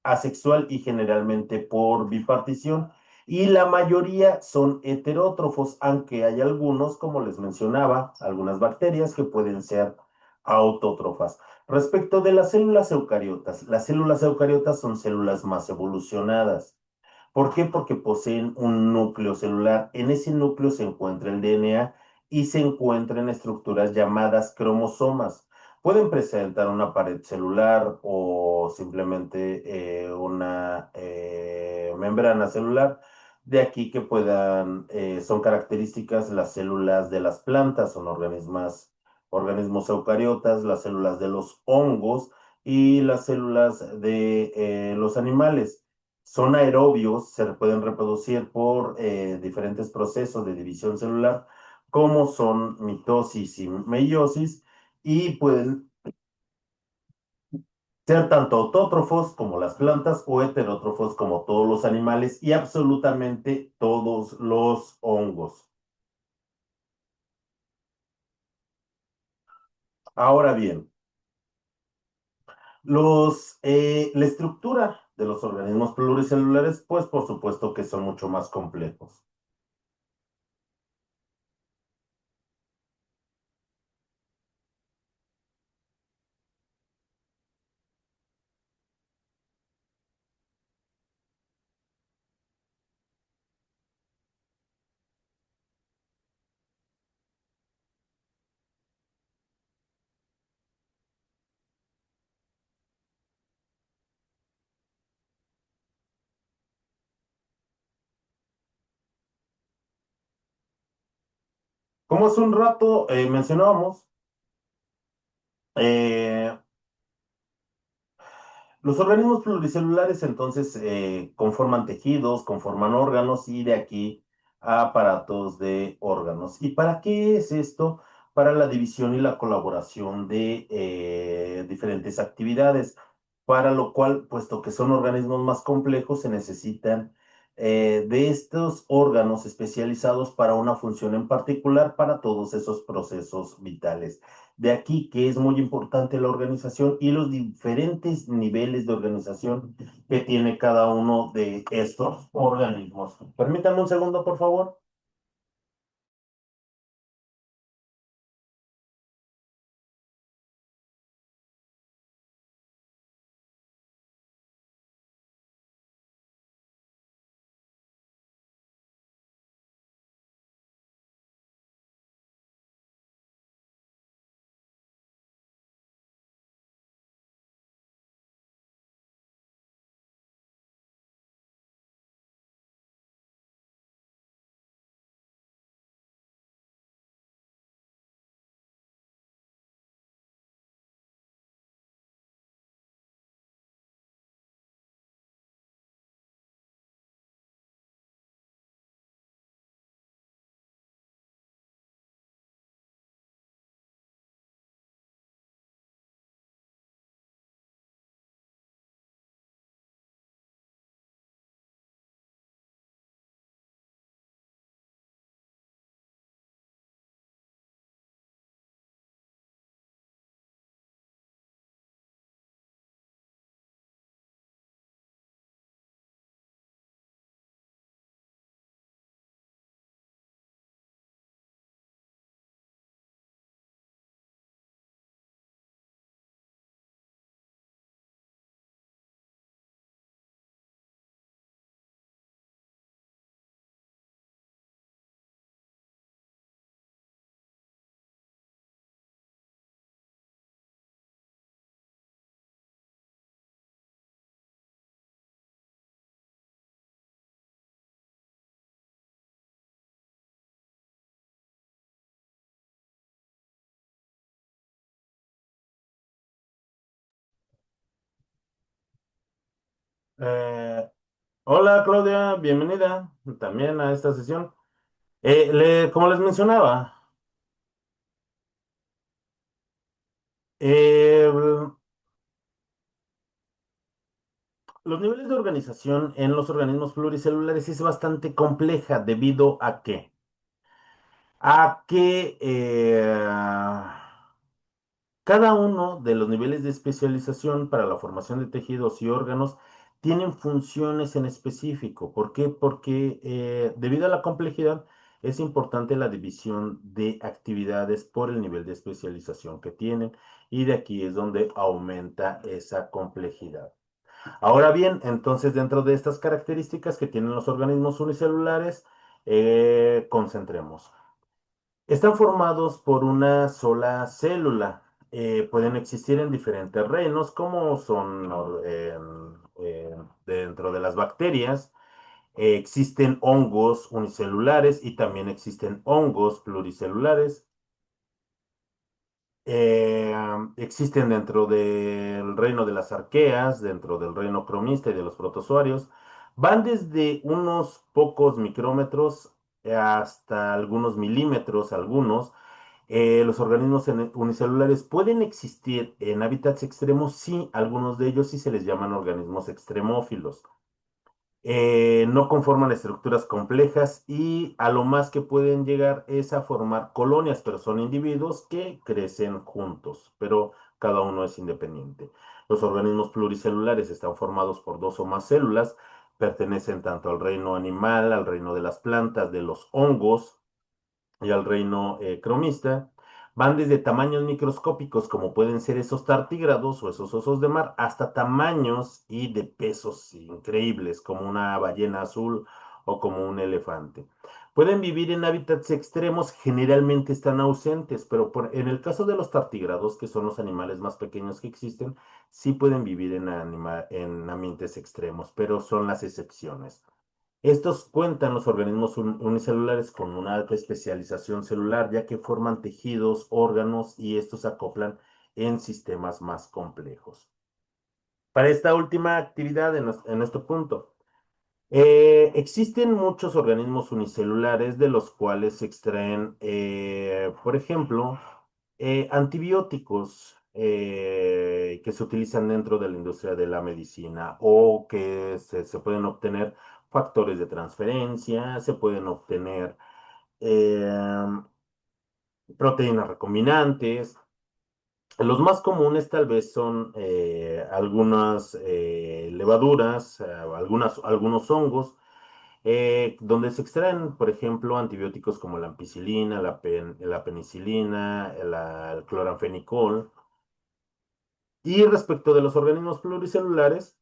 asexual y generalmente por bipartición. Y la mayoría son heterótrofos, aunque hay algunos, como les mencionaba, algunas bacterias que pueden ser autótrofas. Respecto de las células eucariotas son células más evolucionadas. ¿Por qué? Porque poseen un núcleo celular. En ese núcleo se encuentra el DNA y se encuentran estructuras llamadas cromosomas. Pueden presentar una pared celular o simplemente una membrana celular. De aquí que son características las células de las plantas, son organismos eucariotas, las células de los hongos y las células de los animales. Son aerobios, se pueden reproducir por diferentes procesos de división celular, como son mitosis y meiosis, y pueden Sean tanto autótrofos como las plantas o heterótrofos como todos los animales y absolutamente todos los hongos. Ahora bien, la estructura de los organismos pluricelulares, pues por supuesto que son mucho más complejos. Como hace un rato mencionábamos, eh, los organismos pluricelulares entonces conforman tejidos, conforman órganos y de aquí a aparatos de órganos. ¿Y para qué es esto? Para la división y la colaboración de diferentes actividades, para lo cual, puesto que son organismos más complejos, se necesitan de estos órganos especializados para una función en particular para todos esos procesos vitales. De aquí que es muy importante la organización y los diferentes niveles de organización que tiene cada uno de estos organismos. Permítanme un segundo, por favor. Eh, Hola Claudia, bienvenida también a esta sesión. Como les mencionaba, eh, los niveles de organización en los organismos pluricelulares es bastante compleja debido a que cada uno de los niveles de especialización para la formación de tejidos y órganos tienen funciones en específico. ¿Por qué? Porque debido a la complejidad es importante la división de actividades por el nivel de especialización que tienen y de aquí es donde aumenta esa complejidad. Ahora bien, entonces dentro de estas características que tienen los organismos unicelulares, concentremos. Están formados por una sola célula. Pueden existir en diferentes reinos, como son dentro de las bacterias. Existen hongos unicelulares y también existen hongos pluricelulares. Existen dentro del reino de las arqueas, dentro del reino cromista y de los protozoarios. Van desde unos pocos micrómetros hasta algunos milímetros, algunos. Los organismos unicelulares pueden existir en hábitats extremos, sí, algunos de ellos sí se les llaman organismos extremófilos. No conforman estructuras complejas y a lo más que pueden llegar es a formar colonias, pero son individuos que crecen juntos, pero cada uno es independiente. Los organismos pluricelulares están formados por dos o más células, pertenecen tanto al reino animal, al reino de las plantas, de los hongos, y al reino cromista, van desde tamaños microscópicos como pueden ser esos tartígrados o esos osos de mar, hasta tamaños y de pesos increíbles como una ballena azul o como un elefante. Pueden vivir en hábitats extremos, generalmente están ausentes, pero en el caso de los tartígrados, que son los animales más pequeños que existen, sí pueden vivir en ambientes extremos, pero son las excepciones. Estos cuentan los organismos unicelulares con una alta especialización celular, ya que forman tejidos, órganos y estos se acoplan en sistemas más complejos. Para esta última actividad, en nuestro punto, existen muchos organismos unicelulares de los cuales se extraen, por ejemplo, antibióticos que se utilizan dentro de la industria de la medicina o que se pueden obtener factores de transferencia, se pueden obtener eh, proteínas recombinantes. Los más comunes tal vez son algunas levaduras, algunos hongos, donde se extraen, por ejemplo, antibióticos como la ampicilina, la penicilina, el cloranfenicol. Y respecto de los organismos pluricelulares,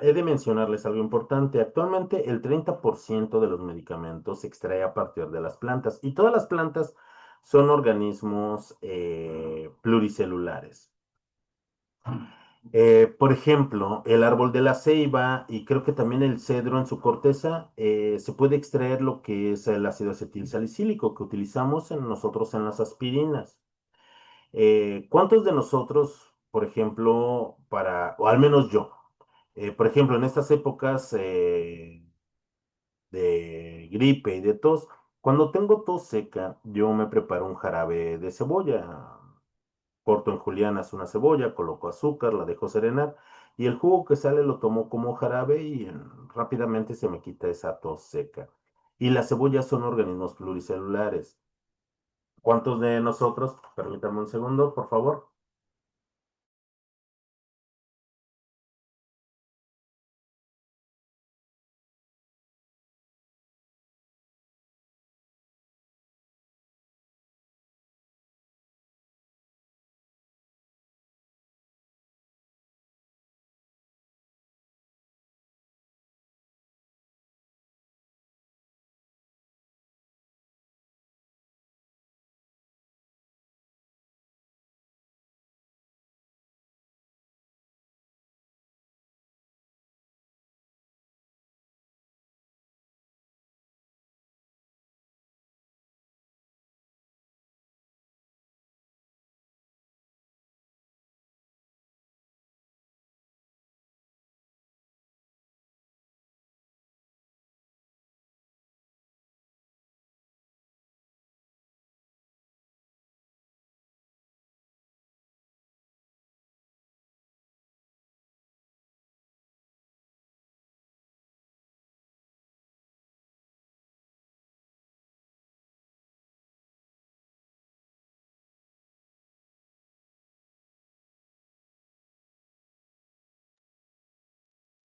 he de mencionarles algo importante. Actualmente el 30% de los medicamentos se extrae a partir de las plantas y todas las plantas son organismos pluricelulares. Por ejemplo, el árbol de la ceiba y creo que también el cedro en su corteza se puede extraer lo que es el ácido acetilsalicílico que utilizamos nosotros en las aspirinas. ¿Cuántos de nosotros, por ejemplo, o al menos yo, por ejemplo, en estas épocas de gripe y de tos, cuando tengo tos seca, yo me preparo un jarabe de cebolla, corto en julianas una cebolla, coloco azúcar, la dejo serenar y el jugo que sale lo tomo como jarabe y rápidamente se me quita esa tos seca. Y las cebollas son organismos pluricelulares. ¿Cuántos de nosotros, permítame un segundo, por favor?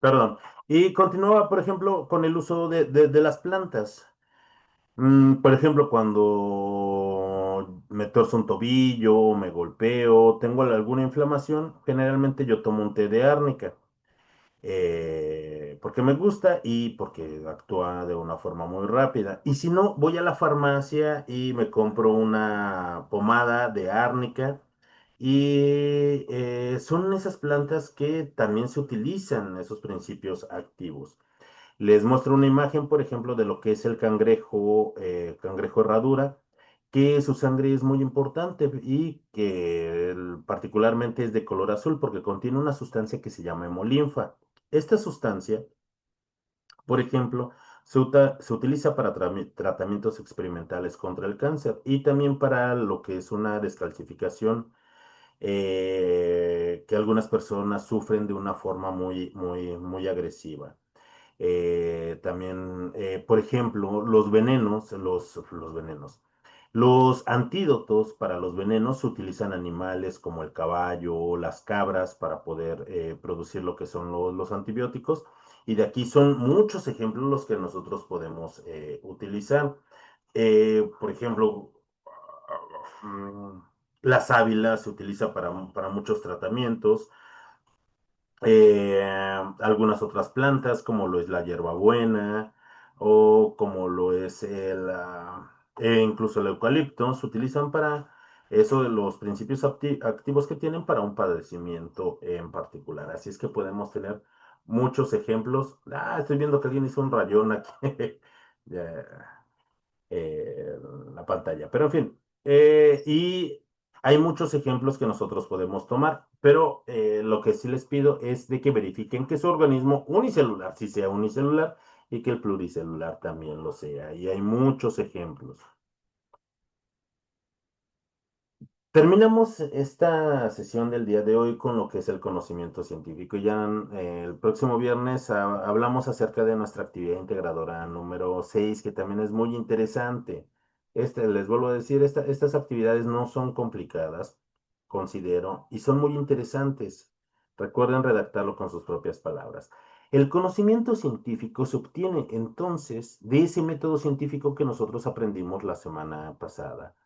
Perdón. Y continúa, por ejemplo, con el uso de las plantas. Por ejemplo, cuando me torzo un tobillo, me golpeo, tengo alguna inflamación, generalmente yo tomo un té de árnica, porque me gusta y porque actúa de una forma muy rápida. Y si no, voy a la farmacia y me compro una pomada de árnica. Y son esas plantas que también se utilizan esos principios activos. Les muestro una imagen, por ejemplo, de lo que es el cangrejo herradura, que su sangre es muy importante y que particularmente es de color azul porque contiene una sustancia que se llama hemolinfa. Esta sustancia, por ejemplo, se utiliza para tratamientos experimentales contra el cáncer y también para lo que es una descalcificación que algunas personas sufren de una forma muy agresiva. También, por ejemplo, los venenos. Los antídotos para los venenos se utilizan animales como el caballo o las cabras para poder producir lo que son los antibióticos. Y de aquí son muchos ejemplos los que nosotros podemos utilizar. Por ejemplo, mm, la sábila se utiliza para muchos tratamientos. eh, Algunas otras plantas, como lo es la hierbabuena o como lo es incluso el eucalipto, se utilizan para eso de los principios activos que tienen para un padecimiento en particular. Así es que podemos tener muchos ejemplos. Estoy viendo que alguien hizo un rayón aquí. Ya, la pantalla. Pero en fin, y hay muchos ejemplos que nosotros podemos tomar, pero lo que sí les pido es de que verifiquen que su organismo unicelular sí sea unicelular y que el pluricelular también lo sea. Y hay muchos ejemplos. Terminamos esta sesión del día de hoy con lo que es el conocimiento científico. Ya el próximo viernes hablamos acerca de nuestra actividad integradora número 6, que también es muy interesante. Les vuelvo a decir, estas actividades no son complicadas, considero, y son muy interesantes. Recuerden redactarlo con sus propias palabras. El conocimiento científico se obtiene entonces de ese método científico que nosotros aprendimos la semana pasada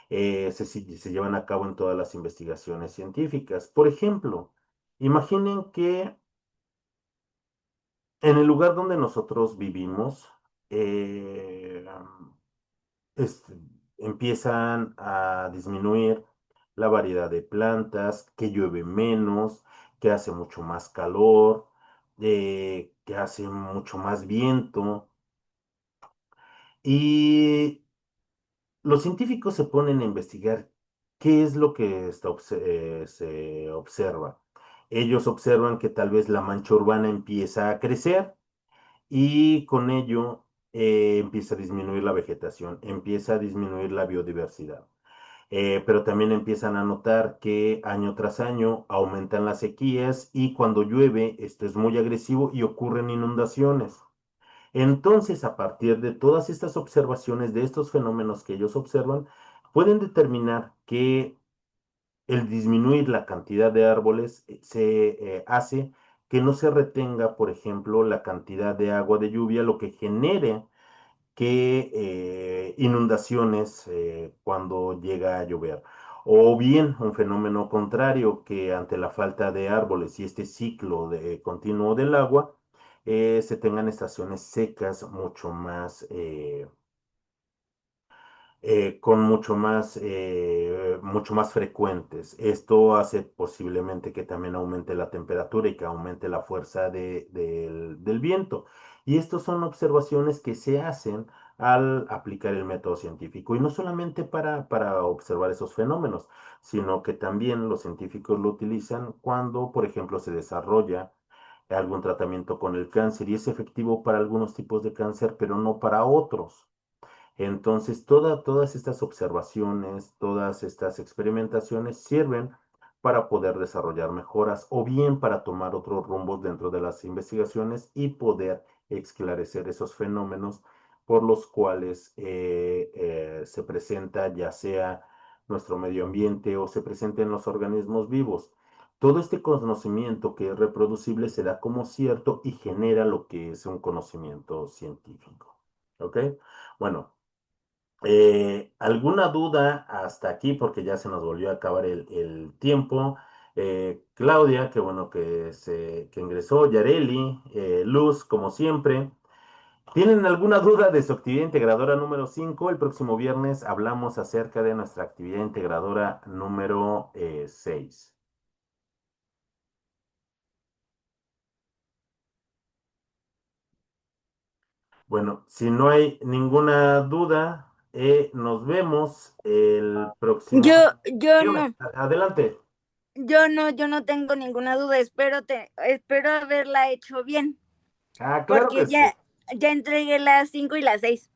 se llevan a cabo en todas las investigaciones científicas. Por ejemplo, imaginen que en el lugar donde nosotros vivimos, eh, este, empiezan a disminuir la variedad de plantas, que llueve menos, que hace mucho más calor, que hace mucho más viento. Y los científicos se ponen a investigar qué es lo que se observa. Ellos observan que tal vez la mancha urbana empieza a crecer y con ello empieza a disminuir la vegetación, empieza a disminuir la biodiversidad. Pero también empiezan a notar que año tras año aumentan las sequías y cuando llueve esto es muy agresivo y ocurren inundaciones. Entonces, a partir de todas estas observaciones, de estos fenómenos que ellos observan, pueden determinar que el disminuir la cantidad de árboles se hace que no se retenga, por ejemplo, la cantidad de agua de lluvia, lo que genere que inundaciones cuando llega a llover. O bien un fenómeno contrario que ante la falta de árboles y este ciclo continuo del agua, se tengan estaciones secas con mucho más frecuentes. Esto hace posiblemente que también aumente la temperatura y que aumente la fuerza del viento. Y estas son observaciones que se hacen al aplicar el método científico. Y no solamente para observar esos fenómenos, sino que también los científicos lo utilizan cuando, por ejemplo, se desarrolla algún tratamiento con el cáncer y es efectivo para algunos tipos de cáncer, pero no para otros. Entonces, todas estas observaciones, todas estas experimentaciones sirven para poder desarrollar mejoras o bien para tomar otros rumbos dentro de las investigaciones y poder esclarecer esos fenómenos por los cuales se presenta ya sea nuestro medio ambiente o se presenta en los organismos vivos. Todo este conocimiento que es reproducible se da como cierto y genera lo que es un conocimiento científico. ¿Ok? Bueno. ¿Alguna duda hasta aquí? Porque ya se nos volvió a acabar el tiempo. Claudia, qué bueno que ingresó. Yareli, Luz, como siempre. ¿Tienen alguna duda de su actividad integradora número 5? El próximo viernes hablamos acerca de nuestra actividad integradora número 6. Bueno, si no hay ninguna duda, nos vemos el próximo. Yo Dígame, no, adelante. yo no tengo ninguna duda, espero haberla hecho bien, Claro que porque sí. Ya entregué las 5 y las 6.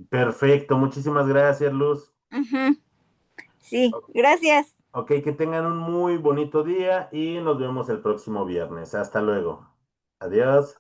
Perfecto, muchísimas gracias, Luz. Sí, gracias. Ok, que tengan un muy bonito día y nos vemos el próximo viernes. Hasta luego. Adiós.